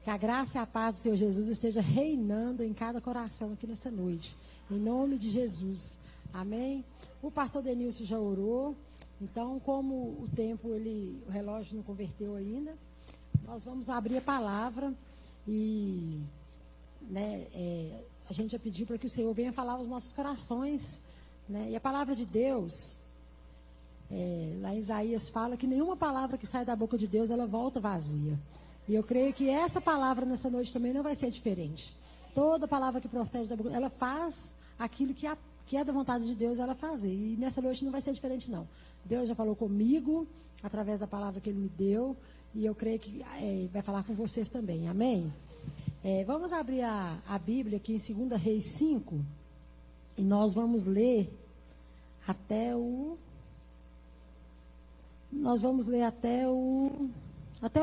Que a graça e a paz do Senhor Jesus esteja reinando em cada coração aqui nessa noite. Em nome de Jesus. Amém? O pastor Denilson já orou. Então, como o tempo, o relógio não converteu ainda, nós vamos abrir a palavra e a gente já pediu para que o Senhor venha falar aos nossos corações. E a palavra de Deus, lá em Isaías fala que nenhuma palavra que sai da boca de Deus, ela volta vazia. E eu creio que essa palavra nessa noite também não vai ser diferente. Toda palavra que procede da boca, ela faz aquilo que é da vontade de Deus ela fazer. E nessa noite não vai ser diferente, não. Deus já falou comigo, através da palavra que Ele me deu, e eu creio que vai falar com vocês também. Amém? Vamos abrir a Bíblia aqui em 2 Reis 5, e nós vamos ler até o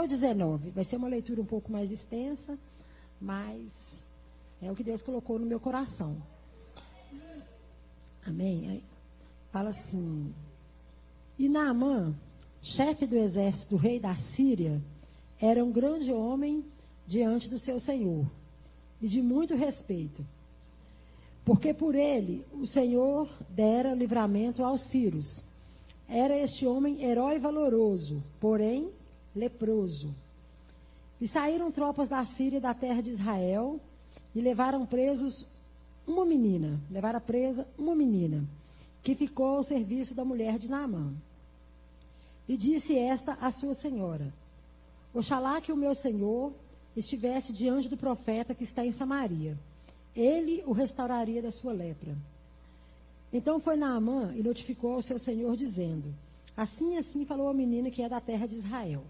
19. Vai ser uma leitura um pouco mais extensa, mas é o que Deus colocou no meu coração. Amém? Fala assim: E Naamã, chefe do exército do rei da Síria, era um grande homem diante do seu senhor, e de muito respeito, porque por ele o Senhor dera livramento aos sírios. Era este homem herói valoroso, porém leproso. E saíram tropas da Síria da terra de Israel, e levaram presa uma menina, que ficou ao serviço da mulher de Naamã. E disse esta à sua senhora: Oxalá que o meu senhor estivesse diante do profeta que está em Samaria. Ele o restauraria da sua lepra. Então foi Naamã e notificou ao seu senhor, dizendo: Assim falou a menina que é da terra de Israel.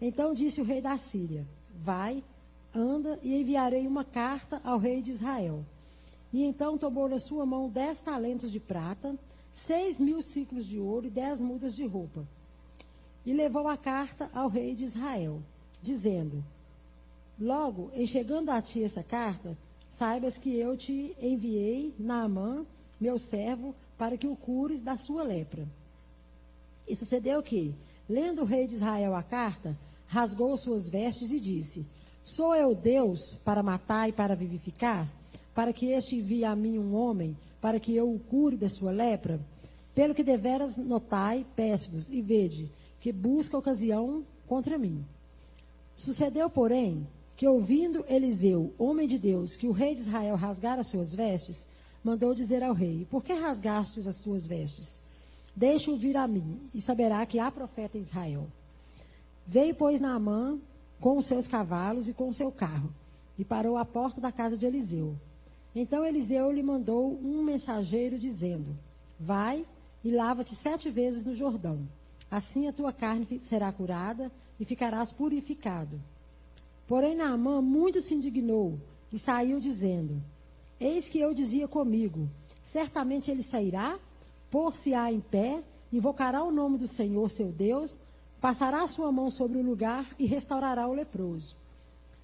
Então disse o rei da Síria: Vai, anda, e enviarei uma carta ao rei de Israel. E então tomou na sua mão 10 talentos de prata, 6.000 siclos de ouro e 10 mudas de roupa. E levou a carta ao rei de Israel, dizendo: Logo, em chegando a ti essa carta, saibas que eu te enviei Naamã, meu servo, para que o cures da sua lepra. E sucedeu que, lendo o rei de Israel a carta, rasgou suas vestes e disse: Sou eu Deus para matar e para vivificar? Para que este envie a mim um homem, para que eu o cure da sua lepra? Pelo que deveras notai, peço-vos, e vede, que busca ocasião contra mim. Sucedeu, porém, que ouvindo Eliseu, homem de Deus, que o rei de Israel rasgara suas vestes, mandou dizer ao rei: Por que rasgastes as tuas vestes? Deixa-o vir a mim, e saberá que há profeta em Israel. Veio, pois, Naamã com os seus cavalos e com o seu carro, e parou à porta da casa de Eliseu. Então Eliseu lhe mandou um mensageiro, dizendo: Vai e lava-te 7 vezes no Jordão. Assim a tua carne será curada e ficarás purificado. Porém Naamã muito se indignou e saiu dizendo: Eis que eu dizia comigo: Certamente ele sairá, pôr-se-á em pé, invocará o nome do Senhor seu Deus, passará a sua mão sobre o lugar e restaurará o leproso.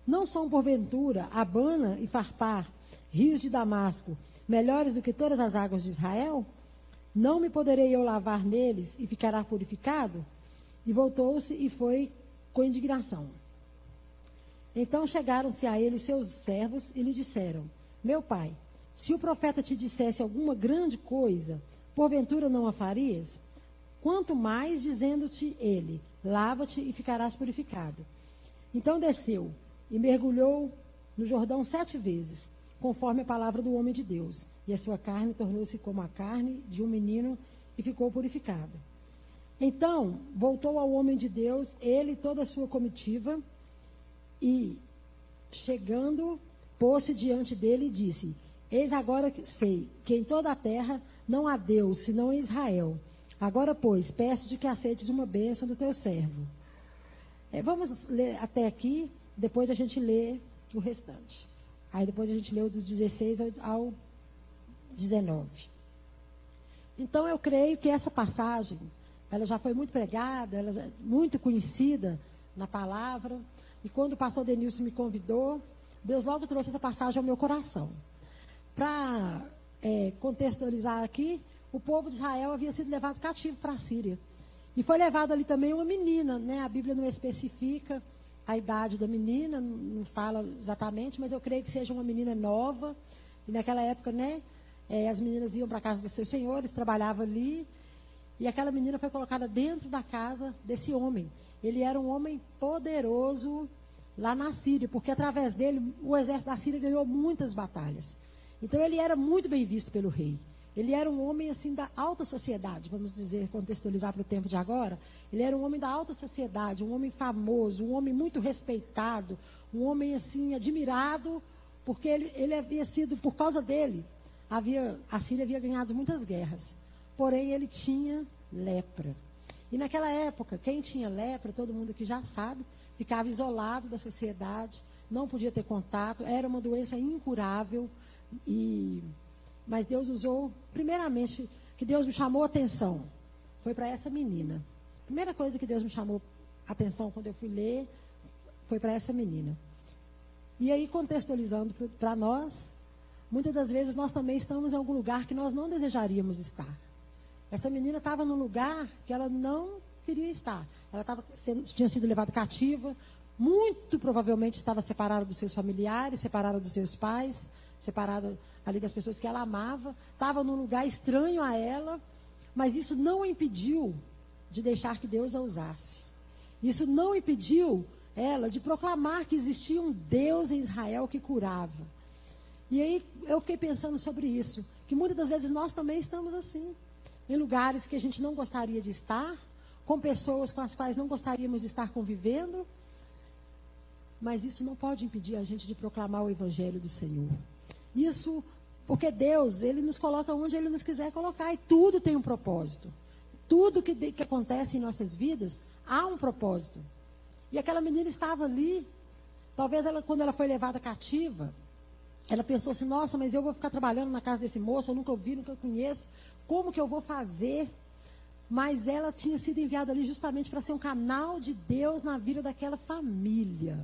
Não são porventura Abana e Farpar, rios de Damasco, melhores do que todas as águas de Israel? Não me poderei eu lavar neles e ficará purificado? E voltou-se e foi com indignação. Então chegaram-se a ele os seus servos e lhe disseram: Meu pai, se o profeta te dissesse alguma grande coisa, porventura não a farias? Quanto mais dizendo-te ele: Lava-te e ficarás purificado. Então desceu e mergulhou no Jordão 7 vezes, conforme a palavra do homem de Deus. E a sua carne tornou-se como a carne de um menino e ficou purificado. Então voltou ao homem de Deus, ele e toda a sua comitiva, e chegando, pôs-se diante dele e disse: Eis agora que sei que em toda a terra não há Deus, senão em Israel. Agora, pois, peço-te que aceites uma bênção do teu servo. Vamos ler até aqui, depois a gente lê o restante. Aí depois a gente lê dos 16 ao 19. Então eu creio que essa passagem, ela já foi muito pregada, ela já é muito conhecida na palavra. E quando o pastor Denilson me convidou, Deus logo trouxe essa passagem ao meu coração. Para contextualizar aqui, o povo de Israel havia sido levado cativo para a Síria. E foi levado ali também uma menina, né? A Bíblia não especifica a idade da menina, não fala exatamente, mas eu creio que seja uma menina nova. E naquela época, né, as meninas iam para a casa dos seus senhores, trabalhavam ali. E aquela menina foi colocada dentro da casa desse homem. Ele era um homem poderoso lá na Síria, porque através dele o exército da Síria ganhou muitas batalhas. Então ele era muito bem visto pelo rei. Ele era um homem assim da alta sociedade, vamos dizer, contextualizar para o tempo de agora. Ele era um homem da alta sociedade, um homem famoso, um homem muito respeitado, um homem assim admirado, porque ele havia sido, por causa dele, a Síria havia ganhado muitas guerras. Porém, ele tinha lepra. E naquela época, quem tinha lepra, todo mundo que já sabe, ficava isolado da sociedade, não podia ter contato, era uma doença incurável. Mas Deus usou, primeiramente, que Deus me chamou a atenção, foi para essa menina. A primeira coisa que Deus me chamou a atenção quando eu fui ler, foi para essa menina. E aí, contextualizando para nós, muitas das vezes nós também estamos em algum lugar que nós não desejaríamos estar. Essa menina estava num lugar que ela não queria estar. Ela tinha sido levada cativa, muito provavelmente estava separada dos seus familiares, separada dos seus pais, separada ali das pessoas que ela amava, estava num lugar estranho a ela, mas isso não a impediu de deixar que Deus a usasse. Isso não impediu ela de proclamar que existia um Deus em Israel que curava. E aí eu fiquei pensando sobre isso, que muitas das vezes nós também estamos assim, em lugares que a gente não gostaria de estar, com pessoas com as quais não gostaríamos de estar convivendo, mas isso não pode impedir a gente de proclamar o Evangelho do Senhor. Isso porque Deus, Ele nos coloca onde Ele nos quiser colocar, e tudo tem um propósito. Tudo que acontece em nossas vidas, há um propósito. E aquela menina estava ali, talvez quando ela foi levada cativa, ela pensou assim, nossa, mas eu vou ficar trabalhando na casa desse moço, eu nunca ouvi, nunca conheço, como que eu vou fazer? Mas ela tinha sido enviada ali justamente para ser um canal de Deus na vida daquela família,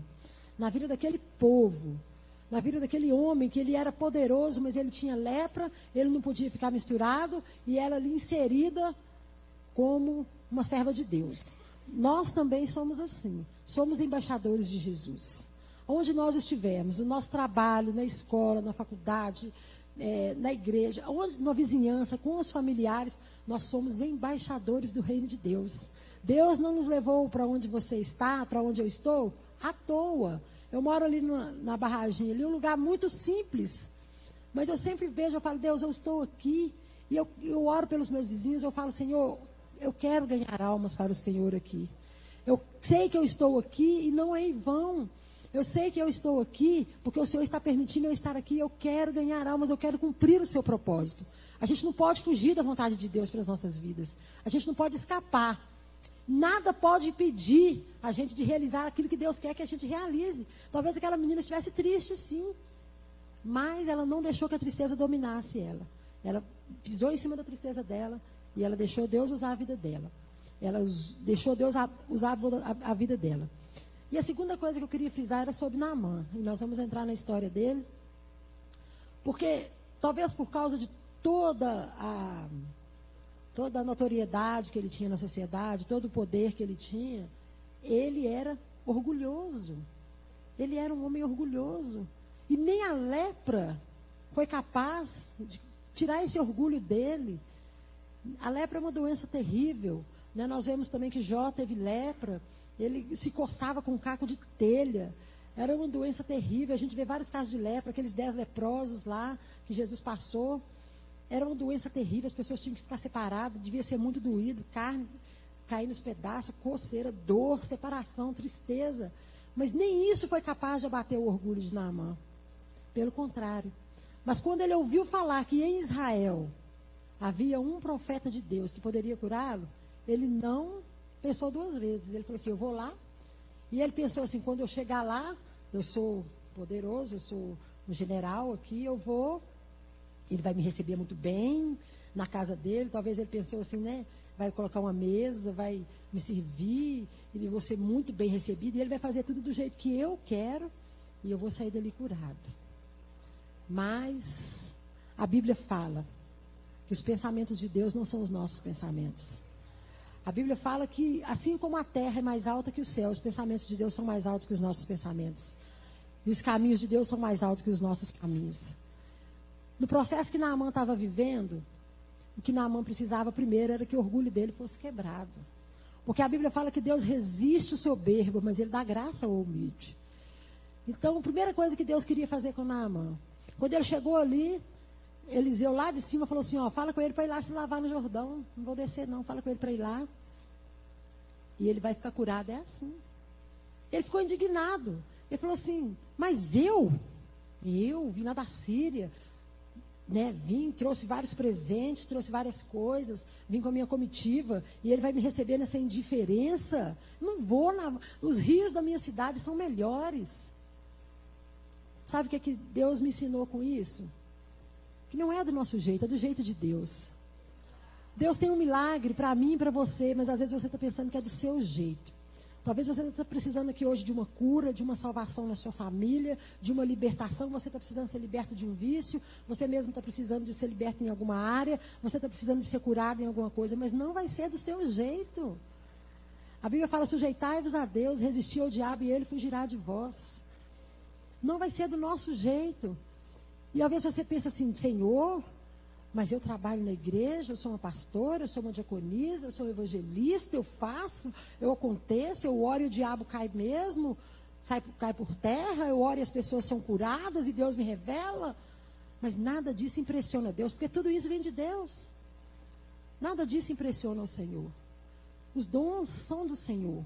na vida daquele povo, na vida daquele homem que ele era poderoso, mas ele tinha lepra, ele não podia ficar misturado, e ela ali inserida como uma serva de Deus. Nós também somos assim, somos embaixadores de Jesus. Onde nós estivermos, no nosso trabalho, na escola, na faculdade, na igreja, na vizinhança, com os familiares, nós somos embaixadores do reino de Deus. Deus não nos levou para onde você está, para onde eu estou, à toa. Eu moro ali na Barraginha, ali um lugar muito simples, mas eu sempre vejo, eu falo, Deus, eu estou aqui, e eu oro pelos meus vizinhos, eu falo, Senhor, eu quero ganhar almas para o Senhor aqui. Eu sei que eu estou aqui e não é em vão. Eu sei que eu estou aqui porque o Senhor está permitindo eu estar aqui. Eu quero ganhar almas, eu quero cumprir o seu propósito. A gente não pode fugir da vontade de Deus para as nossas vidas. A gente não pode escapar. Nada pode impedir a gente de realizar aquilo que Deus quer que a gente realize. Talvez aquela menina estivesse triste, sim. Mas ela não deixou que a tristeza dominasse ela. Ela pisou em cima da tristeza dela e ela deixou Deus usar a vida dela. Ela deixou Deus usar a vida dela. E a segunda coisa que eu queria frisar era sobre Naamã. E nós vamos entrar na história dele. Porque, talvez por causa de toda a notoriedade que ele tinha na sociedade, todo o poder que ele tinha, ele era orgulhoso. Ele era um homem orgulhoso. E nem a lepra foi capaz de tirar esse orgulho dele. A lepra é uma doença terrível. Né? Nós vemos também que Jó teve lepra. Ele se coçava com um caco de telha. Era uma doença terrível. A gente vê vários casos de lepra, aqueles 10 leprosos lá que Jesus passou. Era uma doença terrível, as pessoas tinham que ficar separadas, devia ser muito doído, carne cair nos pedaços, coceira, dor, separação, tristeza. Mas nem isso foi capaz de abater o orgulho de Naamã. Pelo contrário. Mas quando ele ouviu falar que em Israel havia um profeta de Deus que poderia curá-lo, ele não pensou duas vezes. Ele falou assim, eu vou lá. E ele pensou assim, quando eu chegar lá, eu sou poderoso, eu sou um general aqui, eu vou, ele vai me receber muito bem na casa dele. Talvez ele pensou assim, né? Vai colocar uma mesa, vai me servir, e eu vou ser muito bem recebido, e ele vai fazer tudo do jeito que eu quero, e eu vou sair dali curado. Mas a Bíblia fala que os pensamentos de Deus não são os nossos pensamentos. A Bíblia fala que, assim como a terra é mais alta que o céu, os pensamentos de Deus são mais altos que os nossos pensamentos. E os caminhos de Deus são mais altos que os nossos caminhos. No processo que Naamã estava vivendo, o que Naamã precisava primeiro era que o orgulho dele fosse quebrado. Porque a Bíblia fala que Deus resiste o soberbo, mas ele dá graça ao humilde. Então, a primeira coisa que Deus queria fazer com Naamã, quando ele chegou ali, Eliseu lá de cima falou assim, ó, fala com ele para ir lá se lavar no Jordão. Não vou descer não, fala com ele para ir lá. E ele vai ficar curado, é assim. Ele ficou indignado. Ele falou assim, mas eu vim lá da Síria, né, trouxe vários presentes, trouxe várias coisas, vim com a minha comitiva, e ele vai me receber nessa indiferença? Não vou, os rios da minha cidade são melhores. Sabe o que Deus me ensinou com isso? Que não é do nosso jeito, é do jeito de Deus. Deus tem um milagre para mim e para você, mas às vezes você está pensando que é do seu jeito. Talvez você está precisando aqui hoje de uma cura, de uma salvação na sua família, de uma libertação. Você está precisando ser liberto de um vício, você mesmo está precisando de ser liberto em alguma área, você está precisando de ser curado em alguma coisa, mas não vai ser do seu jeito. A Bíblia fala, sujeitai-vos a Deus, resistir ao diabo e ele fugirá de vós. Não vai ser do nosso jeito. E às vezes você pensa assim, Senhor, mas eu trabalho na igreja, eu sou uma pastora, eu sou uma diaconisa, eu sou um evangelista, eu faço, eu aconteço, eu oro e o diabo cai mesmo, cai por terra, eu oro e as pessoas são curadas e Deus me revela. Mas nada disso impressiona Deus, porque tudo isso vem de Deus. Nada disso impressiona o Senhor. Os dons são do Senhor.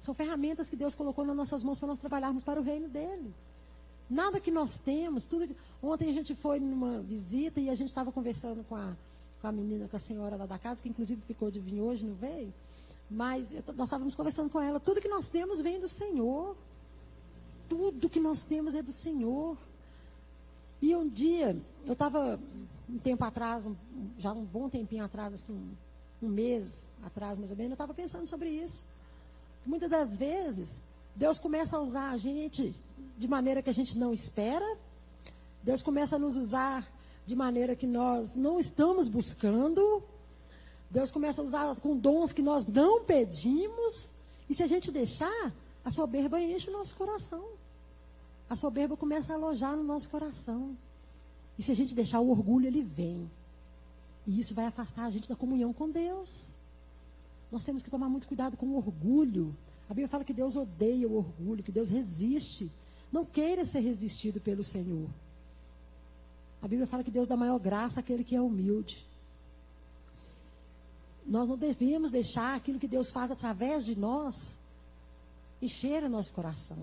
São ferramentas que Deus colocou nas nossas mãos para nós trabalharmos para o reino dele. Nada que nós temos, tudo. Ontem a gente foi numa visita e a gente estava conversando com a menina, com a senhora lá da casa, que inclusive ficou de vir hoje, não veio? Mas nós estávamos conversando com ela. Tudo que nós temos vem do Senhor. Tudo que nós temos é do Senhor. E um dia, eu estava um tempo atrás, já um bom tempinho atrás, assim, um mês atrás mais ou menos, eu estava pensando sobre isso. Muitas das vezes, Deus começa a usar a gente de maneira que a gente não espera. Deus começa a nos usar de maneira que nós não estamos buscando. Deus começa a usar com dons que nós não pedimos. E se a gente deixar, a soberba enche o nosso coração. A soberba começa a alojar no nosso coração. E se a gente deixar, o orgulho, ele vem. E isso vai afastar a gente da comunhão com Deus. Nós temos que tomar muito cuidado com o orgulho. A Bíblia fala que Deus odeia o orgulho, que Deus resiste. Não queira ser resistido pelo Senhor. A Bíblia fala que Deus dá maior graça àquele que é humilde. Nós não devemos deixar aquilo que Deus faz através de nós encher o nosso coração.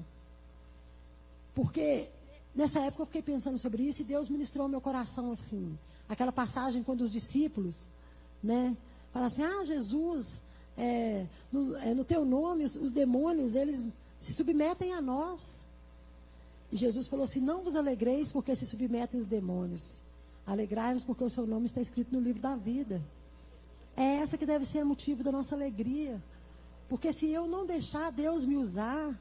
Porque nessa época eu fiquei pensando sobre isso e Deus ministrou ao meu coração assim. Aquela passagem quando os discípulos, né, falam assim, Jesus, no teu nome os demônios, eles se submetem a nós. E Jesus falou assim, não vos alegreis porque se submetem os demônios. Alegrai-vos porque o seu nome está escrito no livro da vida. É essa que deve ser o motivo da nossa alegria. Porque se eu não deixar Deus me usar,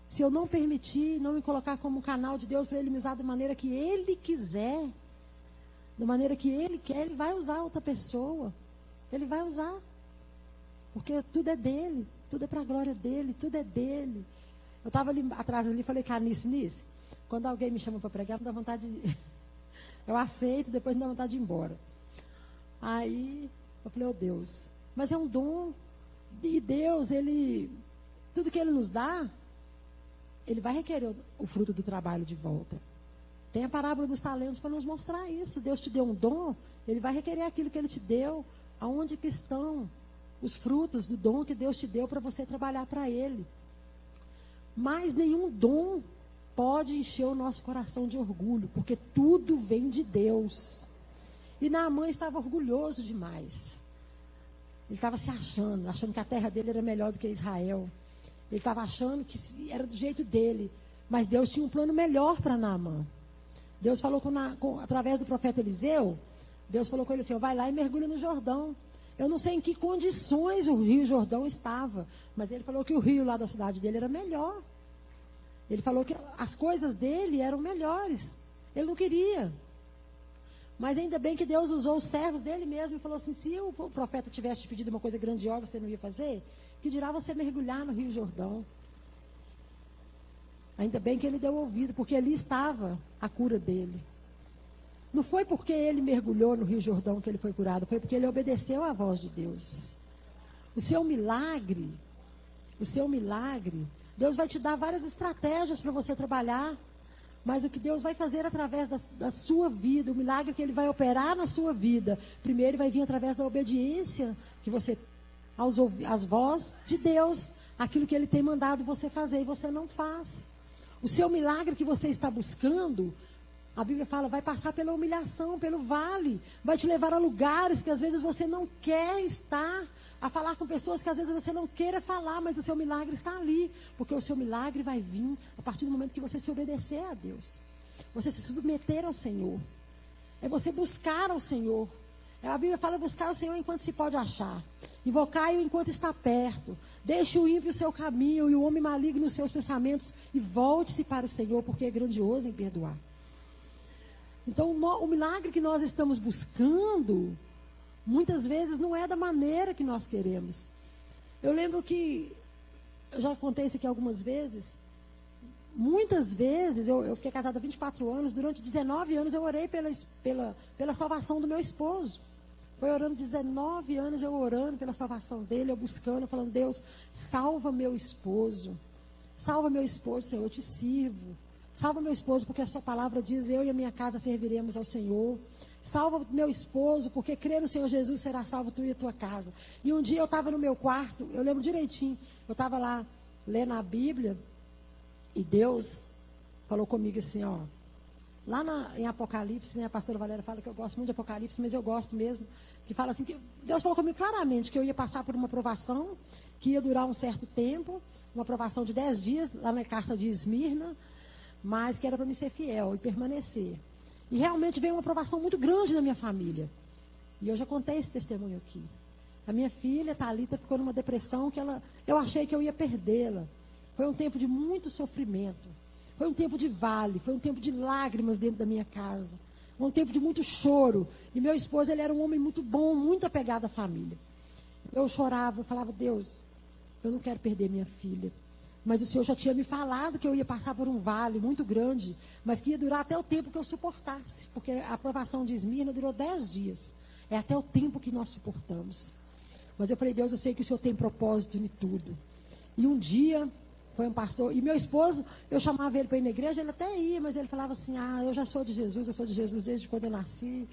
se eu não permitir, não me colocar como canal de Deus para Ele me usar da maneira que Ele quiser, da maneira que Ele quer, Ele vai usar outra pessoa. Ele vai usar. Porque tudo é dele, tudo é para a glória dele, tudo é dele. Eu estava ali atrás ali, falei, cara, nisso. Quando alguém me chama para pregar, não dá vontade de... Eu aceito, depois não dá vontade de ir embora. Aí, eu falei, Deus, mas é um dom. E Deus, tudo que Ele nos dá, Ele vai requerer o fruto do trabalho de volta. Tem a parábola dos talentos para nos mostrar isso. Deus te deu um dom, Ele vai requerer aquilo que Ele te deu. Aonde que estão os frutos do dom que Deus te deu para você trabalhar para Ele? Mas nenhum dom pode encher o nosso coração de orgulho, porque tudo vem de Deus. E Naamã estava orgulhoso demais. Ele estava se achando que a terra dele era melhor do que Israel. Ele estava achando que era do jeito dele. Mas Deus tinha um plano melhor para Naamã. Deus falou através do profeta Eliseu, Deus falou com ele assim, vai lá e mergulha no Jordão. Eu não sei em que condições o rio Jordão estava, mas ele falou que o rio lá da cidade dele era melhor. Ele falou que as coisas dele eram melhores. Ele não queria. Mas ainda bem que Deus usou os servos dele mesmo e falou assim, se o profeta tivesse te pedido uma coisa grandiosa, você não ia fazer? Que dirá você mergulhar no Rio Jordão? Ainda bem que ele deu ouvido, porque ali estava a cura dele. Não foi porque ele mergulhou no Rio Jordão que ele foi curado, foi porque ele obedeceu à voz de Deus. O seu milagre, Deus vai te dar várias estratégias para você trabalhar, mas o que Deus vai fazer através da sua vida, o milagre que Ele vai operar na sua vida, primeiro vai vir através da obediência que você, às vozes de Deus, aquilo que Ele tem mandado você fazer e você não faz. O seu milagre que você está buscando, a Bíblia fala, vai passar pela humilhação, pelo vale, vai te levar a lugares que às vezes você não quer estar, a falar com pessoas que às vezes você não queira falar, mas o seu milagre está ali, porque o seu milagre vai vir a partir do momento que você se obedecer a Deus, você se submeter ao Senhor, é você buscar ao Senhor. A Bíblia fala buscar o Senhor enquanto se pode achar, invocai-o enquanto está perto, deixe o ímpio o seu caminho e o homem maligno os seus pensamentos e volte-se para o Senhor, porque é grandioso em perdoar. Então o milagre que nós estamos buscando muitas vezes não é da maneira que nós queremos. Eu lembro que, eu já contei isso aqui algumas vezes, muitas vezes, eu fiquei casada há 24 anos, durante 19 anos eu orei pela salvação do meu esposo. Foi orando 19 anos, eu orando pela salvação dele, eu buscando, falando, Deus, salva meu esposo, Senhor, eu te sirvo. Salva meu esposo, porque a sua palavra diz, eu e a minha casa serviremos ao Senhor. Salva meu esposo, porque crer no Senhor Jesus será salvo tu e a tua casa. E um dia eu estava no meu quarto, eu lembro direitinho, eu estava lá lendo a Bíblia, e Deus falou comigo assim, ó, lá em Apocalipse, né, a pastora Valéria fala que eu gosto muito de Apocalipse, mas eu gosto mesmo, que fala assim, que Deus falou comigo claramente que eu ia passar por uma provação, que ia durar um certo tempo, uma provação de 10 dias, lá na carta de Esmirna, mas que era para me ser fiel e permanecer. E realmente veio uma aprovação muito grande na minha família. E eu já contei esse testemunho aqui. A minha filha, Thalita, ficou numa depressão que eu achei que eu ia perdê-la. Foi um tempo de muito sofrimento. Foi um tempo de vale, foi um tempo de lágrimas dentro da minha casa. Foi um tempo de muito choro. E meu esposo, ele era um homem muito bom, muito apegado à família. Eu chorava, eu falava, Deus, eu não quero perder minha filha. Mas o Senhor já tinha me falado que eu ia passar por um vale muito grande, mas que ia durar até o tempo que eu suportasse, porque a aprovação de Esmirna durou 10 dias. É até o tempo que nós suportamos. Mas eu falei, Deus, eu sei que o Senhor tem propósito em tudo. E um dia, foi um pastor, e meu esposo, eu chamava ele para ir na igreja, ele até ia, mas ele falava assim, eu já sou de Jesus, eu sou de Jesus desde quando eu nasci.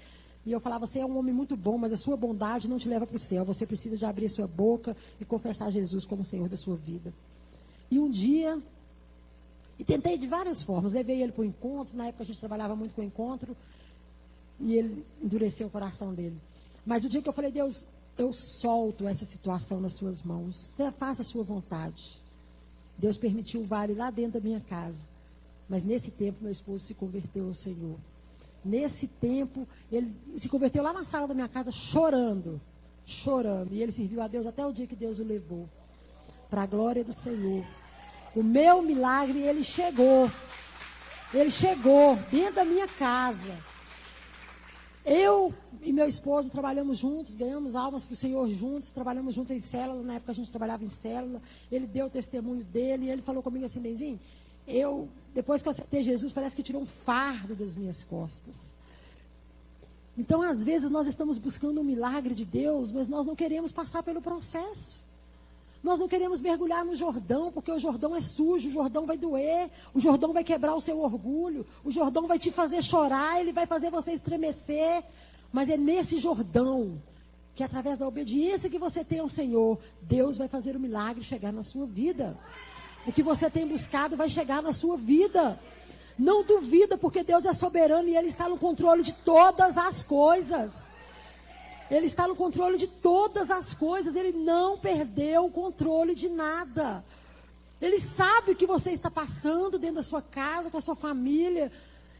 E eu falava, você é um homem muito bom, mas a sua bondade não te leva para o céu. Você precisa de abrir a sua boca e confessar Jesus como Senhor da sua vida. E um dia, e tentei de várias formas, levei ele para o encontro, na época a gente trabalhava muito com o encontro, e ele endureceu o coração dele. Mas o dia que eu falei, Deus, eu solto essa situação nas suas mãos, você faça a sua vontade. Deus permitiu o vale lá dentro da minha casa, mas nesse tempo meu esposo se converteu ao Senhor. Nesse tempo, ele se converteu lá na sala da minha casa chorando, e ele serviu a Deus até o dia que Deus o levou. Para a glória do Senhor. O meu milagre, ele chegou dentro da minha casa. Eu e meu esposo trabalhamos juntos, ganhamos almas para o Senhor juntos, trabalhamos juntos em célula, na época a gente trabalhava em célula, ele deu o testemunho dele, e ele falou comigo assim, Benzinho, depois que eu aceitei Jesus, parece que tirou um fardo das minhas costas. Então, às vezes, nós estamos buscando um milagre de Deus, mas nós não queremos passar pelo processo. Nós não queremos mergulhar no Jordão, porque o Jordão é sujo, o Jordão vai doer, o Jordão vai quebrar o seu orgulho, o Jordão vai te fazer chorar, ele vai fazer você estremecer. Mas é nesse Jordão, que através da obediência que você tem ao Senhor, Deus vai fazer o milagre chegar na sua vida. O que você tem buscado vai chegar na sua vida. Não duvida, porque Deus é soberano e Ele está no controle de todas as coisas. Ele está no controle de todas as coisas. Ele não perdeu o controle de nada. Ele sabe o que você está passando dentro da sua casa, com a sua família.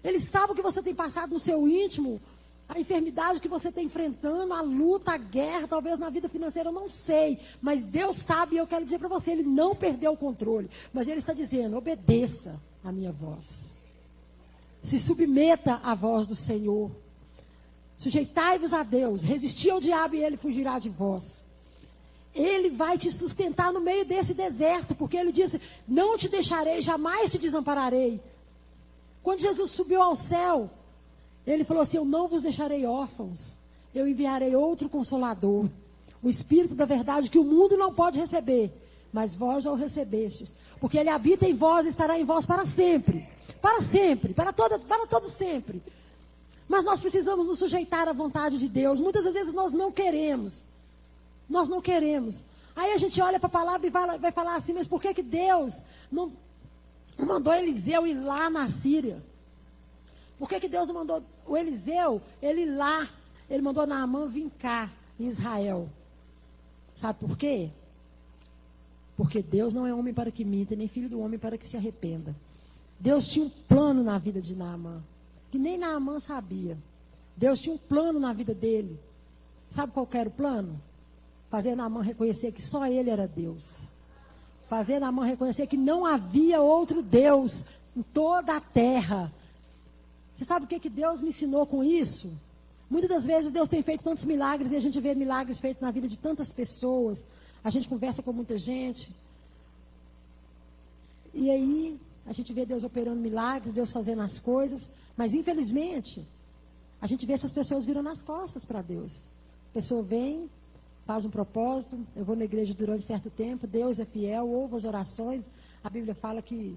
Ele sabe o que você tem passado no seu íntimo. A enfermidade que você está enfrentando, a luta, a guerra, talvez na vida financeira, eu não sei. Mas Deus sabe e eu quero dizer para você, Ele não perdeu o controle. Mas Ele está dizendo, obedeça a minha voz. Se submeta à voz do Senhor. Sujeitai-vos a Deus, resisti ao diabo e ele fugirá de vós. Ele vai te sustentar no meio desse deserto, porque ele disse, não te deixarei, jamais te desampararei. Quando Jesus subiu ao céu, ele falou assim, eu não vos deixarei órfãos, eu enviarei outro Consolador, o Espírito da verdade que o mundo não pode receber, mas vós já o recebestes, porque ele habita em vós e estará em vós para sempre, para todo sempre. Mas nós precisamos nos sujeitar à vontade de Deus. Muitas das vezes nós não queremos. Nós não queremos. Aí a gente olha para a palavra e vai falar assim, mas por que Deus não mandou Eliseu ir lá na Síria? Por que Deus não mandou o Eliseu, ele ir lá? Ele mandou Naamã vir cá, em Israel. Sabe por quê? Porque Deus não é homem para que minta, nem filho do homem para que se arrependa. Deus tinha um plano na vida de Naamã, que nem Naamã sabia. Deus tinha um plano na vida dele. Sabe qual era o plano? Fazer Naamã reconhecer que só ele era Deus. Fazer Naamã reconhecer que não havia outro Deus em toda a terra. Você sabe o que Deus me ensinou com isso? Muitas das vezes Deus tem feito tantos milagres e a gente vê milagres feitos na vida de tantas pessoas. A gente conversa com muita gente. E aí a gente vê Deus operando milagres, Deus fazendo as coisas. Mas infelizmente, a gente vê essas pessoas virando as costas para Deus. A pessoa vem, faz um propósito, eu vou na igreja durante certo tempo, Deus é fiel, ouve as orações. A Bíblia fala que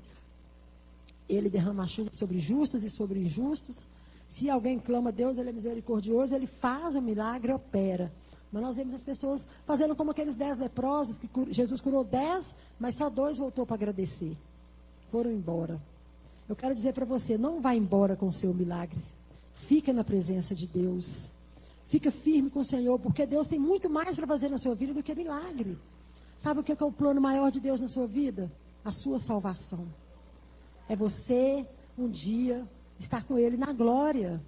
ele derrama a chuva sobre justos e sobre injustos. Se alguém clama a Deus, ele é misericordioso, ele faz o milagre, opera. Mas nós vemos as pessoas fazendo como aqueles 10 leprosos, que Jesus curou 10, mas só 2 voltou para agradecer. Foram embora. Eu quero dizer para você, não vá embora com o seu milagre. Fica na presença de Deus. Fica firme com o Senhor, porque Deus tem muito mais para fazer na sua vida do que milagre. Sabe o que é o plano maior de Deus na sua vida? A sua salvação. É você, um dia, estar com Ele na glória.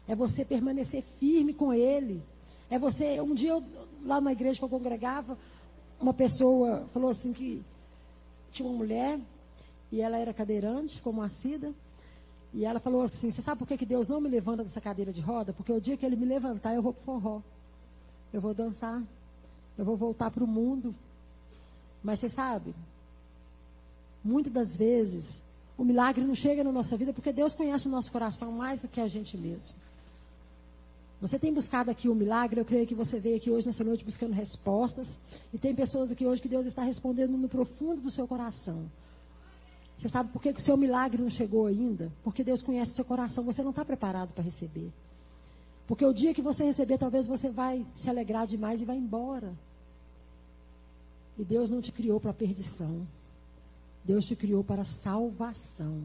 É você permanecer firme com Ele. É você, um dia, lá na igreja que eu congregava, uma pessoa falou assim que tinha uma mulher, e ela era cadeirante, como a Cida, e ela falou assim, você sabe por que Deus não me levanta dessa cadeira de roda? Porque o dia que Ele me levantar, eu vou pro forró. Eu vou dançar. Eu vou voltar para o mundo. Mas você sabe, muitas das vezes, o milagre não chega na nossa vida porque Deus conhece o nosso coração mais do que a gente mesmo. Você tem buscado aqui o milagre, eu creio que você veio aqui hoje nessa noite buscando respostas. E tem pessoas aqui hoje que Deus está respondendo no profundo do seu coração. Você sabe por que o seu milagre não chegou ainda? Porque Deus conhece o seu coração, você não está preparado para receber. Porque o dia que você receber, talvez você vai se alegrar demais e vai embora. E Deus não te criou para perdição. Deus te criou para salvação.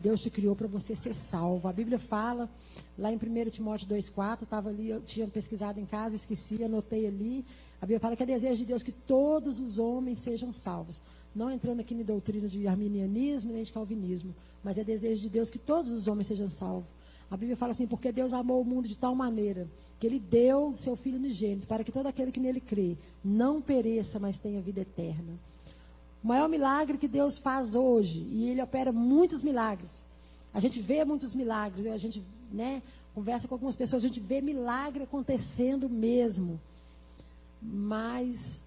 Deus te criou para você ser salvo. A Bíblia fala, lá em 1 Timóteo 2,4, estava ali, eu tinha pesquisado em casa, esqueci, anotei ali. A Bíblia fala que é desejo de Deus que todos os homens sejam salvos. Não entrando aqui em doutrina de arminianismo nem de calvinismo, mas é desejo de Deus que todos os homens sejam salvos. A Bíblia fala assim, porque Deus amou o mundo de tal maneira que Ele deu seu Filho unigênito para que todo aquele que nele crê não pereça, mas tenha vida eterna. O maior milagre que Deus faz hoje, e Ele opera muitos milagres. A gente vê muitos milagres, a gente, conversa com algumas pessoas, a gente vê milagre acontecendo mesmo. Mas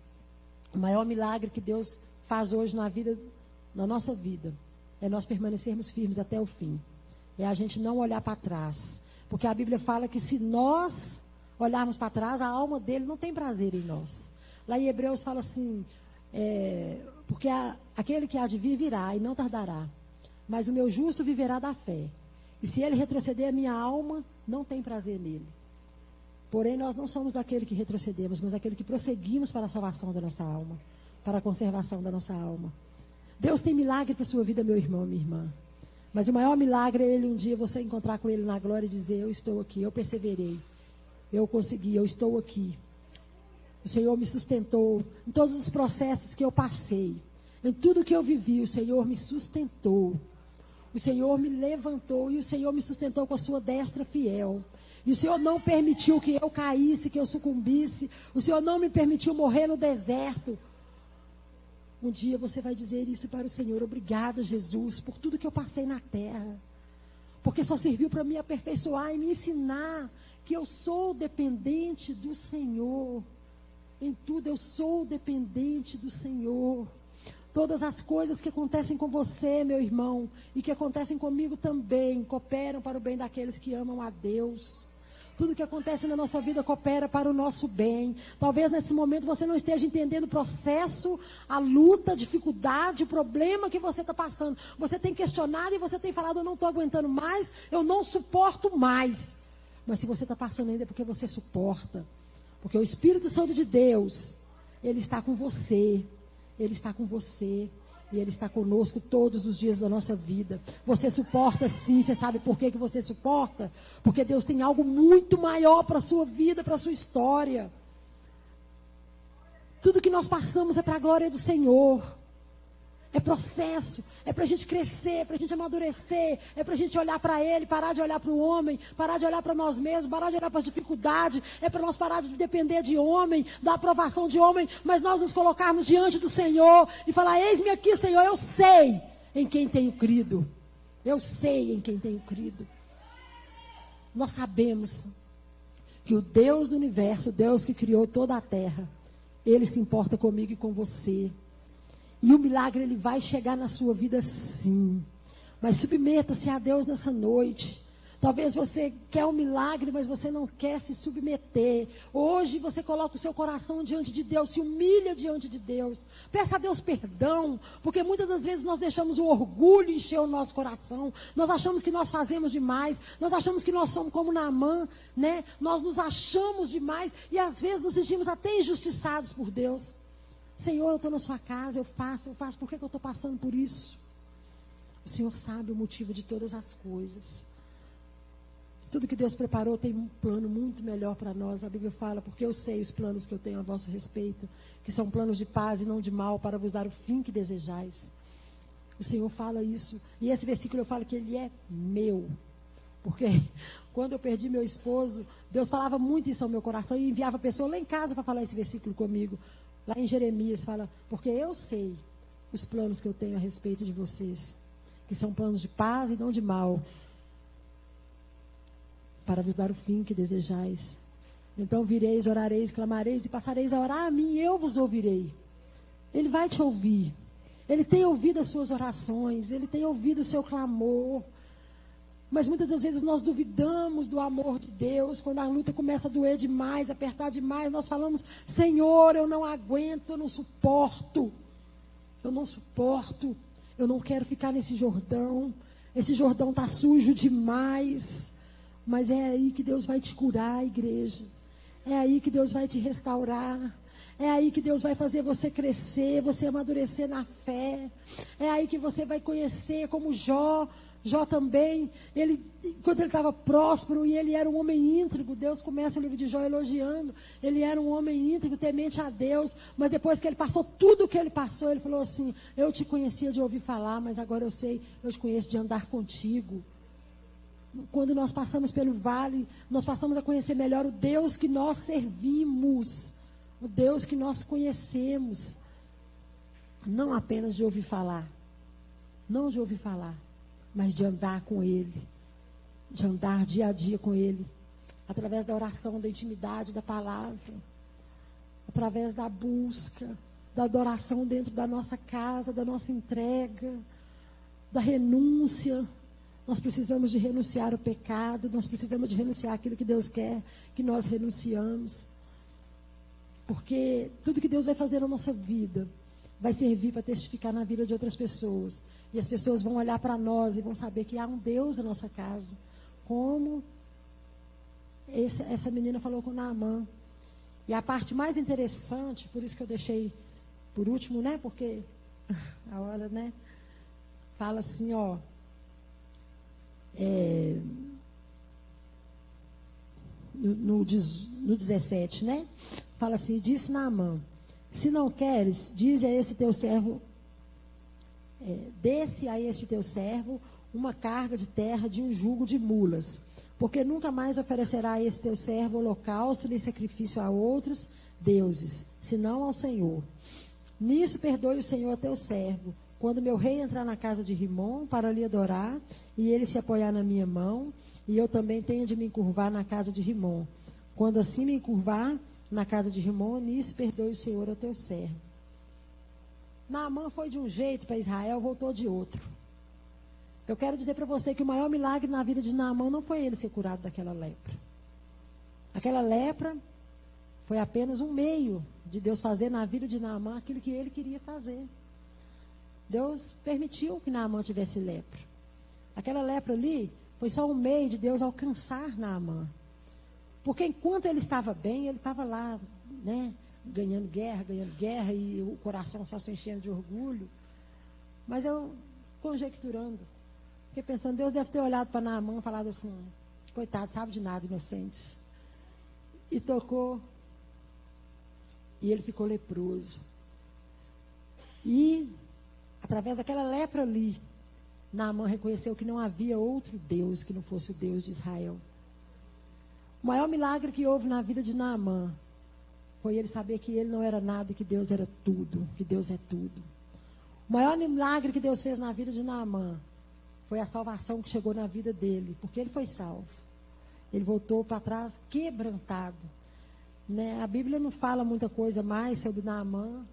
o maior milagre que Deus faz hoje na nossa vida, é nós permanecermos firmes até o fim. É a gente não olhar para trás. Porque a Bíblia fala que se nós olharmos para trás, a alma dele não tem prazer em nós. Lá em Hebreus fala assim, porque aquele que há de vir virá e não tardará. Mas o meu justo viverá da fé. E se ele retroceder, a minha alma não tem prazer nele. Porém, nós não somos daquele que retrocedemos, mas aquele que prosseguimos para a salvação da nossa alma, para a conservação da nossa alma. Deus tem milagre para a sua vida, meu irmão, minha irmã. Mas o maior milagre é Ele um dia você encontrar com Ele na glória e dizer, eu estou aqui, eu perseverei, eu consegui, eu estou aqui. O Senhor me sustentou em todos os processos que eu passei, em tudo que eu vivi, o Senhor me sustentou. O Senhor me levantou e o Senhor me sustentou com a sua destra fiel. E o Senhor não permitiu que eu caísse, que eu sucumbisse. O Senhor não me permitiu morrer no deserto. Um dia você vai dizer isso para o Senhor. Obrigada, Jesus, por tudo que eu passei na terra. Porque só serviu para me aperfeiçoar e me ensinar que eu sou dependente do Senhor. Em tudo eu sou dependente do Senhor. Todas as coisas que acontecem com você, meu irmão, e que acontecem comigo também, cooperam para o bem daqueles que amam a Deus. Tudo que acontece na nossa vida coopera para o nosso bem. Talvez nesse momento você não esteja entendendo o processo, a luta, a dificuldade, o problema que você está passando. Você tem questionado e você tem falado, eu não estou aguentando mais, eu não suporto mais. Mas se você está passando ainda é porque você suporta. Porque o Espírito Santo de Deus, Ele está com você. Ele está com você. E Ele está conosco todos os dias da nossa vida. Você suporta sim. Você sabe por que você suporta? Porque Deus tem algo muito maior para a sua vida, para a sua história. Tudo que nós passamos é para a glória do Senhor. É processo, é para a gente crescer, é para a gente amadurecer, é para a gente olhar para Ele, parar de olhar para o homem, parar de olhar para nós mesmos, parar de olhar para as dificuldades, é para nós parar de depender de homem, da aprovação de homem, mas nós nos colocarmos diante do Senhor e falar, eis-me aqui, Senhor, eu sei em quem tenho crido, eu sei em quem tenho crido. Nós sabemos que o Deus do universo, o Deus que criou toda a terra, Ele se importa comigo e com você. E o milagre, ele vai chegar na sua vida sim. Mas submeta-se a Deus nessa noite. Talvez você quer um milagre, mas você não quer se submeter. Hoje você coloca o seu coração diante de Deus, se humilha diante de Deus. Peça a Deus perdão, porque muitas das vezes nós deixamos o orgulho encher o nosso coração. Nós achamos que nós fazemos demais. Nós achamos que nós somos como Naamã, né? Nós nos achamos demais e às vezes nos sentimos até injustiçados por Deus. Senhor, eu estou na sua casa, eu faço, por que eu estou passando por isso? O Senhor sabe o motivo de todas as coisas. Tudo que Deus preparou tem um plano muito melhor para nós. A Bíblia fala, porque eu sei os planos que eu tenho a vosso respeito, que são planos de paz e não de mal, para vos dar o fim que desejais. O Senhor fala isso. E esse versículo eu falo que ele é meu. Porque quando eu perdi meu esposo, Deus falava muito isso ao meu coração e enviava pessoas lá em casa para falar esse versículo comigo. Lá em Jeremias fala, porque eu sei os planos que eu tenho a respeito de vocês, que são planos de paz e não de mal, para vos dar o fim que desejais. Então vireis, orareis, clamareis e passareis a orar a mim e eu vos ouvirei. Ele vai te ouvir. Ele tem ouvido as suas orações, Ele tem ouvido o seu clamor. Mas muitas das vezes nós duvidamos do amor de Deus. Quando a luta começa a doer demais, apertar demais, nós falamos, Senhor, eu não aguento, eu não suporto. Eu não suporto. Eu não quero ficar nesse Jordão. Esse Jordão está sujo demais. Mas é aí que Deus vai te curar, igreja. É aí que Deus vai te restaurar. É aí que Deus vai fazer você crescer, você amadurecer na fé. É aí que você vai conhecer como Jó. Jó também, quando ele estava próspero e ele era um homem íntegro, Deus começa o livro de Jó elogiando, ele era um homem íntegro, temente a Deus, mas depois que ele passou tudo o que ele passou, ele falou assim, eu te conhecia de ouvir falar, mas agora eu sei, eu te conheço de andar contigo. Quando nós passamos pelo vale, nós passamos a conhecer melhor o Deus que nós servimos, o Deus que nós conhecemos, não apenas de ouvir falar, não de ouvir falar, mas de andar com Ele, de andar dia a dia com Ele, através da oração, da intimidade, da palavra, através da busca, da adoração dentro da nossa casa, da nossa entrega, da renúncia. Nós precisamos de renunciar ao pecado, nós precisamos de renunciar àquilo que Deus quer que nós renunciamos, porque tudo que Deus vai fazer na nossa vida vai servir para testificar na vida de outras pessoas. E as pessoas vão olhar para nós e vão saber que há um Deus na nossa casa. Como essa menina falou com Naamã. E a parte mais interessante, por isso que eu deixei por último, né? Porque a hora, né? Fala assim, ó. No 17, né? Fala assim, disse Naamã, se não queres, dize a esse teu servo, desce a este teu servo uma carga de terra de um jugo de mulas, porque nunca mais oferecerá a esse teu servo holocausto nem sacrifício a outros deuses, senão ao Senhor. Nisso perdoe o Senhor a teu servo, quando meu rei entrar na casa de Rimom para lhe adorar, e ele se apoiar na minha mão, e eu também tenho de me encurvar na casa de Rimom. Quando assim me encurvar na casa de Rimom, nisso perdoe o Senhor ao teu servo. Naamã foi de um jeito para Israel, voltou de outro. Eu quero dizer para você que o maior milagre na vida de Naamã não foi ele ser curado daquela lepra. Aquela lepra foi apenas um meio de Deus fazer na vida de Naamã aquilo que ele queria fazer. Deus permitiu que Naamã tivesse lepra. Aquela lepra ali foi só um meio de Deus alcançar Naamã. Porque enquanto ele estava bem, ele estava lá, né, ganhando guerra, e o coração só se enchendo de orgulho. Mas eu, conjecturando, fiquei pensando, Deus deve ter olhado para Naamã e falado assim, coitado, sabe de nada, inocente. E tocou, e ele ficou leproso. E, através daquela lepra ali, Naamã reconheceu que não havia outro Deus que não fosse o Deus de Israel. O maior milagre que houve na vida de Naamã foi ele saber que ele não era nada e que Deus era tudo, que Deus é tudo. O maior milagre que Deus fez na vida de Naamã foi a salvação que chegou na vida dele, porque ele foi salvo. Ele voltou para trás quebrantado. Né? A Bíblia não fala muita coisa mais sobre Naamã.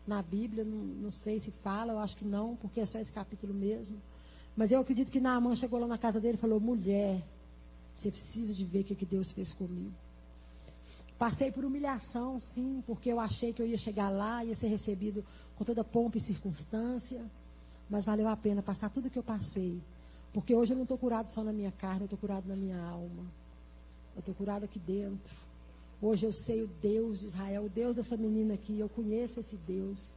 Na Bíblia, não sei se fala, eu acho que não, porque é só esse capítulo mesmo. Mas eu acredito que Naamã chegou lá na casa dele e falou, mulher, você precisa de ver o que Deus fez comigo. Passei por humilhação, sim, porque eu achei que eu ia chegar lá, ia ser recebido com toda pompa e circunstância, mas valeu a pena passar tudo o que eu passei, porque hoje eu não estou curado só na minha carne, eu estou curado na minha alma, eu estou curado aqui dentro. Hoje eu sei o Deus de Israel, o Deus dessa menina aqui, eu conheço esse Deus,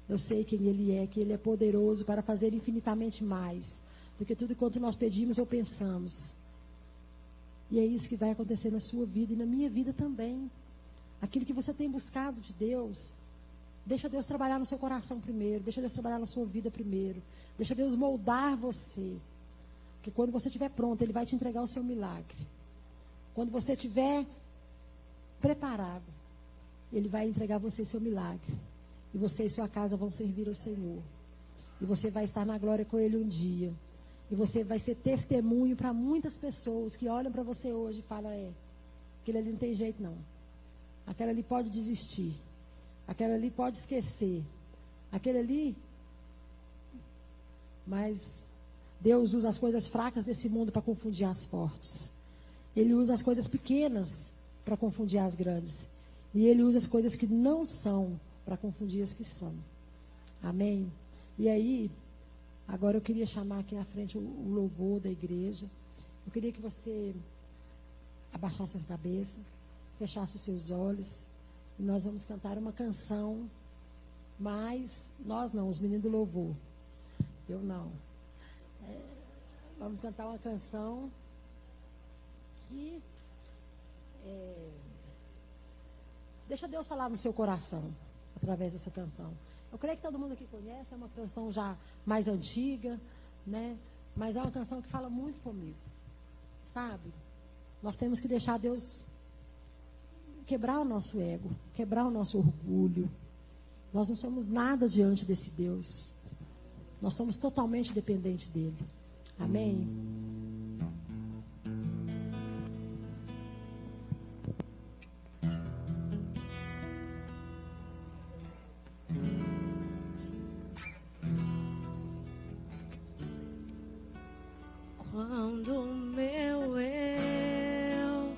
eu sei quem Ele é, que Ele é poderoso para fazer infinitamente mais do que tudo quanto nós pedimos ou pensamos. E é isso que vai acontecer na sua vida e na minha vida também. Aquilo que você tem buscado de Deus, deixa Deus trabalhar no seu coração primeiro, deixa Deus trabalhar na sua vida primeiro, deixa Deus moldar você. Porque quando você estiver pronto, Ele vai te entregar o seu milagre. Quando você estiver preparado, Ele vai entregar você seu milagre. E você e sua casa vão servir ao Senhor. E você vai estar na glória com Ele um dia. E você vai ser testemunho para muitas pessoas que olham para você hoje e falam, aquele ali não tem jeito não. Aquela ali pode desistir. Aquela ali pode esquecer. Aquele ali... Mas Deus usa as coisas fracas desse mundo para confundir as fortes. Ele usa as coisas pequenas para confundir as grandes. E Ele usa as coisas que não são para confundir as que são. Amém? E aí... Agora eu queria chamar aqui na frente o louvor da igreja. Eu queria que você abaixasse a cabeça, fechasse os seus olhos. E nós vamos cantar uma canção. Mas nós não, os meninos do louvor. Eu não. Vamos cantar uma canção que... deixa Deus falar no seu coração através dessa canção. Eu creio que todo mundo aqui conhece, é uma canção já mais antiga, né? Mas é uma canção que fala muito comigo, sabe? Nós temos que deixar Deus quebrar o nosso ego, quebrar o nosso orgulho. Nós não somos nada diante desse Deus. Nós somos totalmente dependentes dele. Amém? Quando o meu eu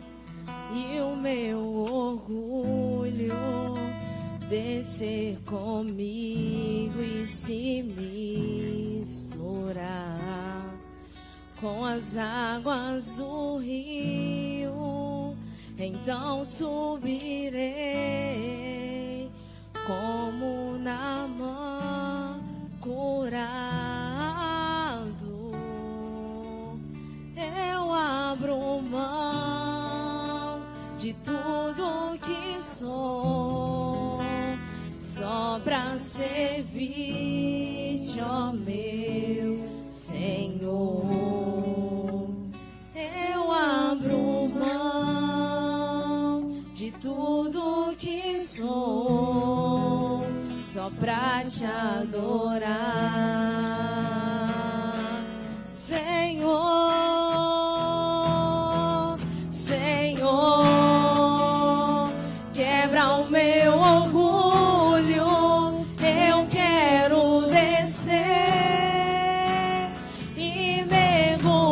e o meu orgulho descer comigo e se misturar com as águas do rio, então subirei como Naamã curado. Eu abro mão de tudo que sou, só pra servir-te, ó meu Senhor. Eu abro mão de tudo que sou, só pra te adorar, Senhor.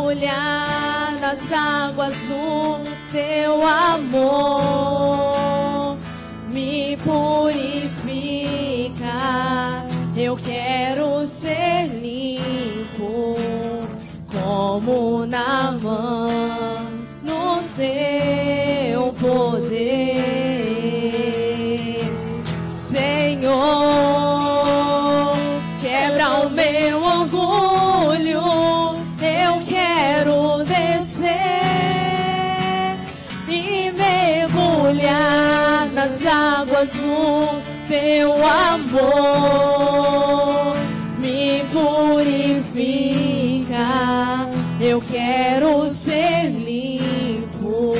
mergulhar nas águas do teu amor. Me purifica, eu quero ser limpo como Naamã, no teu poder. Senhor, quebra o meu orgulho, eu quero descer e mergulhar nas águas do teu amor. Me purifica, eu quero ser limpo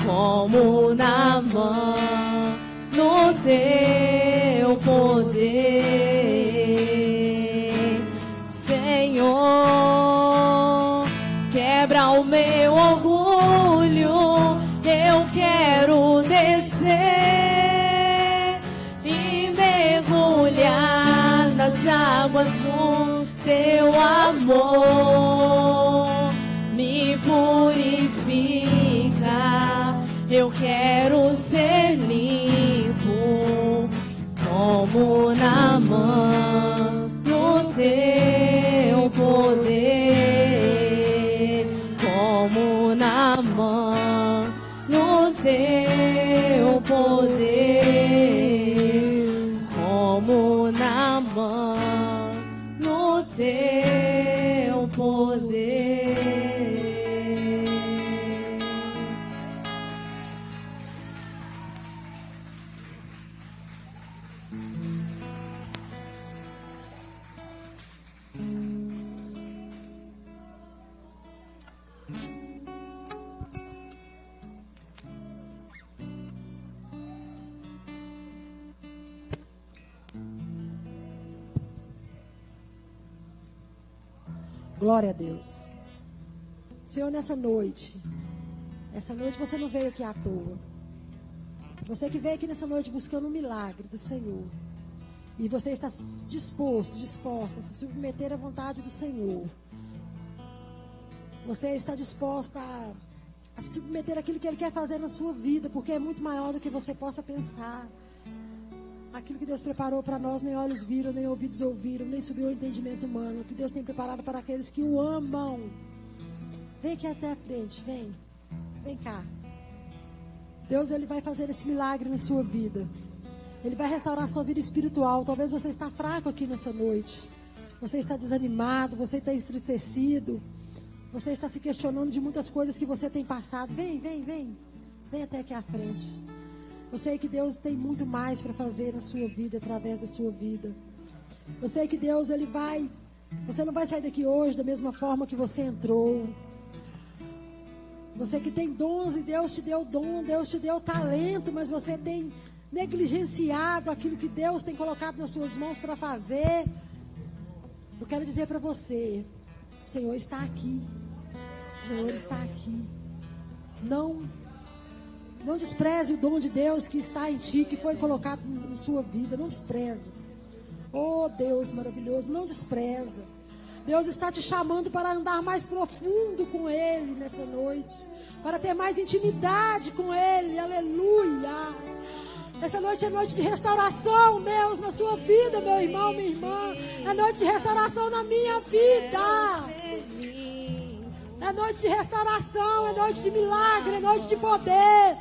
como Naamã, no teu poder. Senhor, quebra o meu orgulho, eu quero descer e mergulhar nas águas do teu amor. Me purifica, eu quero ser limpo como Naamã, no teu poder. Como Naamã, no teu poder. Como Naamã, no teu poder. Glória a Deus. Senhor, nessa noite você não veio aqui à toa. Você que veio aqui nessa noite buscando um milagre do Senhor. E você está disposta a se submeter à vontade do Senhor. Você está disposta a se submeter àquilo que Ele quer fazer na sua vida, porque é muito maior do que você possa pensar. Aquilo que Deus preparou para nós, nem olhos viram, nem ouvidos ouviram, nem subiu ao entendimento humano. O que Deus tem preparado para aqueles que o amam. Vem aqui até a frente, vem cá. Deus, Ele vai fazer esse milagre na sua vida. Ele vai restaurar a sua vida espiritual. Talvez você está fraco aqui nessa noite. Você está desanimado, você está entristecido. Você está se questionando de muitas coisas que você tem passado. Vem até aqui à frente. Eu sei que Deus tem muito mais para fazer na sua vida, através da sua vida. Eu sei que Deus, você não vai sair daqui hoje da mesma forma que você entrou. Você que tem dons e Deus te deu dom, Deus te deu talento, mas você tem negligenciado aquilo que Deus tem colocado nas suas mãos para fazer. Eu quero dizer para você, o Senhor está aqui. O Senhor está aqui. Não despreze o dom de Deus que está em ti, que foi colocado em sua vida. Não despreze. Oh, Deus maravilhoso, não despreza. Deus está te chamando para andar mais profundo com Ele nessa noite. Para ter mais intimidade com Ele. Aleluia. Essa noite é noite de restauração, Deus, na sua vida, meu irmão, minha irmã. É noite de restauração na minha vida. É noite de restauração, é noite de milagre, é noite de poder.